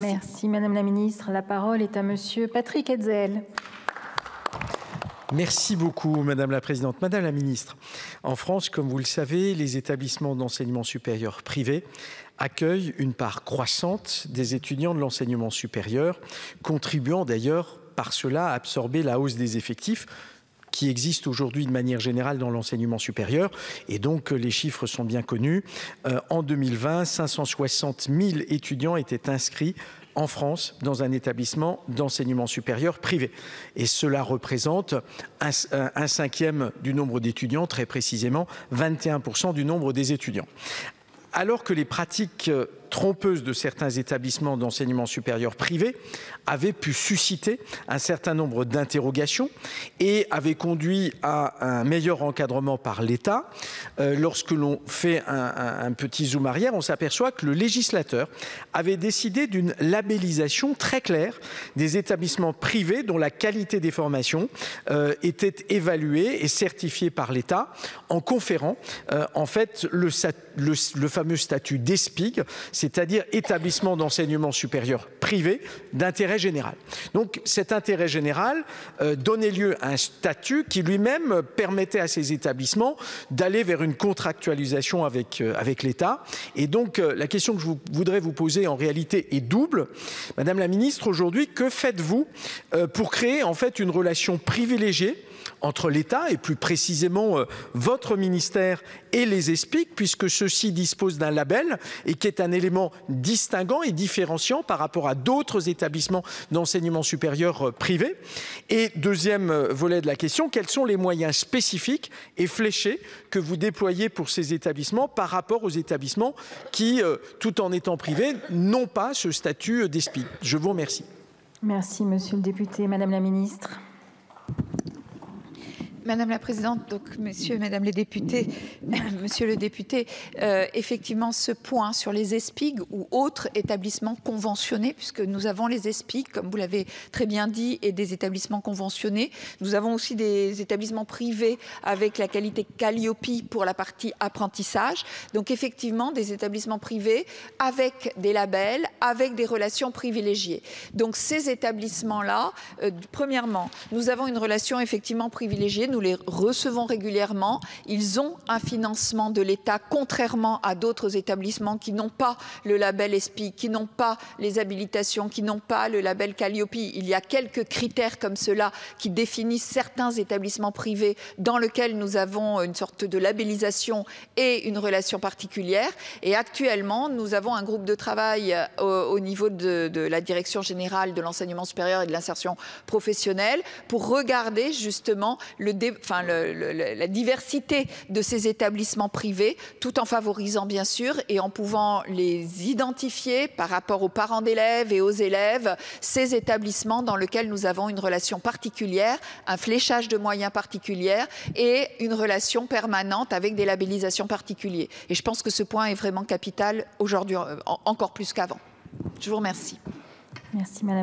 Merci Madame la Ministre. La parole est à Monsieur Patrick Hetzel. Merci beaucoup Madame la Présidente. Madame la Ministre, en France, comme vous le savez, les établissements d'enseignement supérieur privés accueillent une part croissante des étudiants de l'enseignement supérieur, contribuant d'ailleurs par cela à absorber la hausse des effectifs qui existe aujourd'hui de manière générale dans l'enseignement supérieur. Et donc, les chiffres sont bien connus. En 2020, 560 000 étudiants étaient inscrits en France dans un établissement d'enseignement supérieur privé. Et cela représente un cinquième du nombre d'étudiants, très précisément 21% du nombre des étudiants. Alors que les pratiques trompeuses de certains établissements d'enseignement supérieur privés avaient pu susciter un certain nombre d'interrogations et avaient conduit à un meilleur encadrement par l'État, lorsque l'on fait un petit zoom arrière, on s'aperçoit que le législateur avait décidé d'une labellisation très claire des établissements privés dont la qualité des formations était évaluée et certifiée par l'État en conférant en fait le fameux statut d'ESPIG, c'est-à-dire établissement d'enseignement supérieur privé d'intérêt général. Donc cet intérêt général donnait lieu à un statut qui lui-même permettait à ces établissements d'aller vers une contractualisation avec l'État. Et donc la question que je voudrais vous poser en réalité est double. Madame la Ministre, aujourd'hui, que faites-vous pour créer en fait une relation privilégiée entre l'État et plus précisément votre ministère et les ESPIG, puisque ceux-ci disposent d'un label et qui est un élément distinguant et différenciant par rapport à d'autres établissements d'enseignement supérieur privés. Et deuxième volet de la question, quels sont les moyens spécifiques et fléchés que vous déployez pour ces établissements par rapport aux établissements qui, tout en étant privés, n'ont pas ce statut d'ESPIG? Je vous remercie. Merci Monsieur le député. Madame la Ministre. Madame la Présidente, donc Messieurs et Madame les députés, Monsieur le député, effectivement ce point sur les ESPIG ou autres établissements conventionnés, puisque nous avons les ESPIG, comme vous l'avez très bien dit, et des établissements conventionnés. Nous avons aussi des établissements privés avec la qualité Calliope pour la partie apprentissage. Donc effectivement des établissements privés avec des labels, avec des relations privilégiées. Donc ces établissements-là, premièrement, nous avons une relation effectivement privilégiée. Nous les recevons régulièrement. Ils ont un financement de l'État, contrairement à d'autres établissements qui n'ont pas le label ESPIG, qui n'ont pas les habilitations, qui n'ont pas le label Calliope. Il y a quelques critères comme cela qui définissent certains établissements privés dans lesquels nous avons une sorte de labellisation et une relation particulière. Et actuellement, nous avons un groupe de travail au niveau de la Direction générale de l'enseignement supérieur et de l'insertion professionnelle pour regarder justement la diversité de ces établissements privés, tout en favorisant bien sûr et en pouvant les identifier par rapport aux parents d'élèves et aux élèves, ces établissements dans lesquels nous avons une relation particulière, un fléchage de moyens particuliers et une relation permanente avec des labellisations particulières. Et je pense que ce point est vraiment capital aujourd'hui, encore plus qu'avant. Je vous remercie. Merci Madame.